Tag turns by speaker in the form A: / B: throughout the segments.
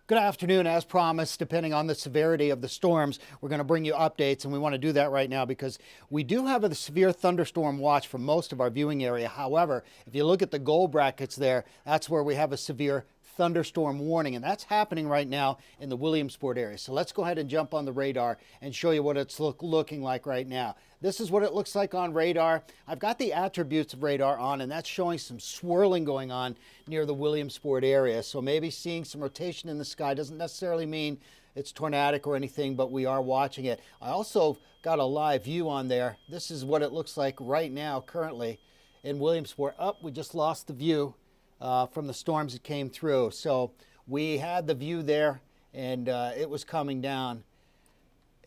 A: Good afternoon. As promised, depending on the severity of the storms, we're going to bring you updates, and we want to do that right now because we do have a severe thunderstorm watch for most of our viewing area. However, if you look at the gold brackets there, that's where we have a severe thunderstorm warning, and that's happening right now in the Williamsport area. So let's go ahead and jump on the radar and show you what it's looking like right now. This is what it looks like on radar. I've got the attributes of radar on, and that's showing some swirling going on near the Williamsport area. So maybe seeing some rotation in the sky doesn't necessarily mean it's tornadic or anything, but we are watching it. I also got a live view on there. This is what it looks like right now currently in Williamsport. We just lost the view from the storms that came through. So we had the view there, and it was coming down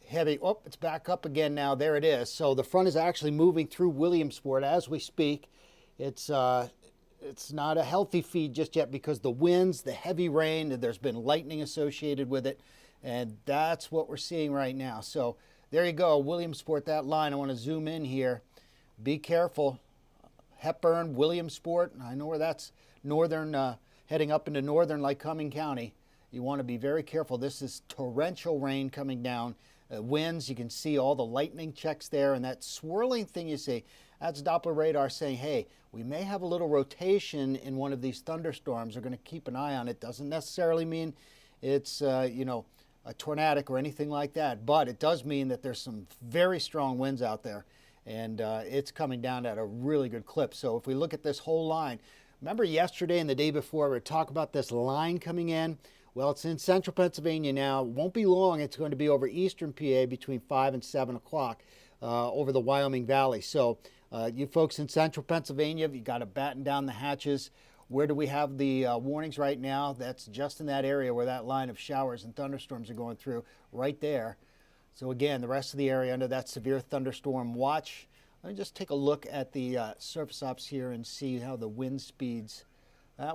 A: heavy. It's back up again now. There it is. So the front is actually moving through Williamsport as we speak. It's not a healthy feed just yet because the winds, the heavy rain, there's been lightning associated with it, and that's what we're seeing right now. So there you go, Williamsport, that line. I want to zoom in here. Be careful. Hepburn, Williamsport, I know where that's northern, heading up into northern Lycoming County. You want to be very careful. This is torrential rain coming down. Winds, you can see all the lightning checks there, and that swirling thing you see, that's Doppler radar saying, hey, we may have a little rotation in one of these thunderstorms. We're going to keep an eye on it. Doesn't necessarily mean it's, a tornadic or anything like that, but it does mean that there's some very strong winds out there, and it's coming down at a really good clip. So if we look at this whole line, remember yesterday and the day before we were talking about this line coming in? Well, it's in central Pennsylvania now. It won't be long. It's going to be over eastern PA between 5 and 7 o'clock over the Wyoming Valley. So you folks in central Pennsylvania, you got to batten down the hatches. Where do we have the warnings right now? That's just in that area where that line of showers and thunderstorms are going through, right there. So again, the rest of the area under that severe thunderstorm watch. Let me just take a look at the surface ops here and see how the wind speeds.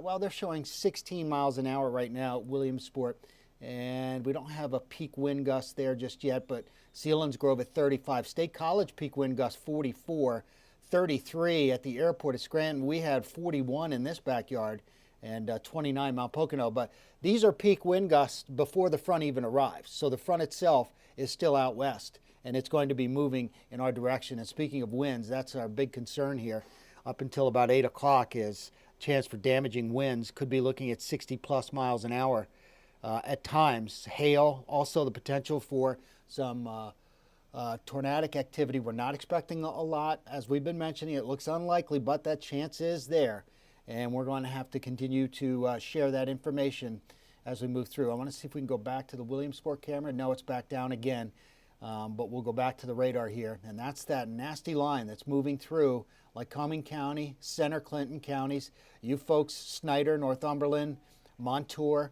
A: Well, they're showing 16 miles an hour right now at Williamsport, and we don't have a peak wind gust there just yet, but Selinsgrove at 35. State College peak wind gust 44, 33 at the airport at Scranton. We had 41 in this backyard and 29 Mount Pocono, but these are peak wind gusts before the front even arrives. So the front itself is still out west, and it's going to be moving in our direction. And speaking of winds, that's our big concern here up until about 8 o'clock is chance for damaging winds. Could be looking at 60 plus miles an hour at times. Hail, also the potential for some tornadic activity. We're not expecting a lot. As we've been mentioning, it looks unlikely, but that chance is there. And we're going to have to continue to share that information as we move through. I want to see if we can go back to the Williamsport camera. No, it's back down again. But we'll go back to the radar here, and that's that nasty line that's moving through Lycoming County, Center Clinton counties. You folks, Snyder, Northumberland, Montour,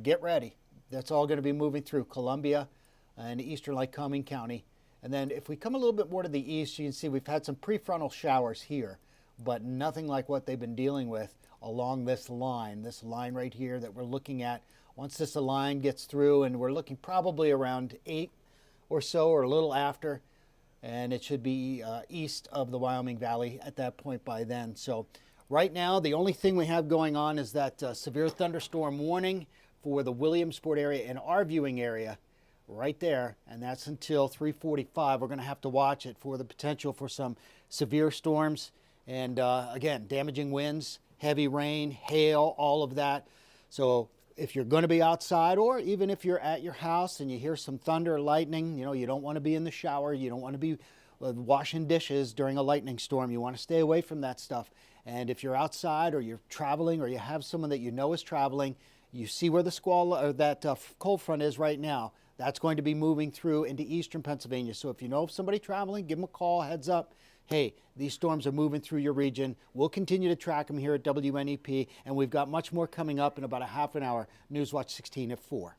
A: get ready. That's all going to be moving through Columbia and eastern Lycoming County. And then if we come a little bit more to the east, you can see we've had some prefrontal showers here, but nothing like what they've been dealing with along this line right here that we're looking at. Once this line gets through, and we're looking probably around 8 or so, or a little after, and it should be east of the Wyoming Valley at that point by then. So right now, the only thing we have going on is that severe thunderstorm warning for the Williamsport area and our viewing area right there, and that's until 3:45. We're going to have to watch it for the potential for some severe storms and again, damaging winds, heavy rain, hail, all of that. So if you're going to be outside, or even if you're at your house and you hear some thunder or lightning, you don't want to be in the shower. You don't want to be washing dishes during a lightning storm. You want to stay away from that stuff. And if you're outside or you're traveling or you have someone that you know is traveling, you see where the squall or that cold front is right now. That's going to be moving through into eastern Pennsylvania. So if you know of somebody traveling, give them a call, heads up. Hey, these storms are moving through your region. We'll continue to track them here at WNEP, and we've got much more coming up in about a half an hour. Newswatch 16 at 4.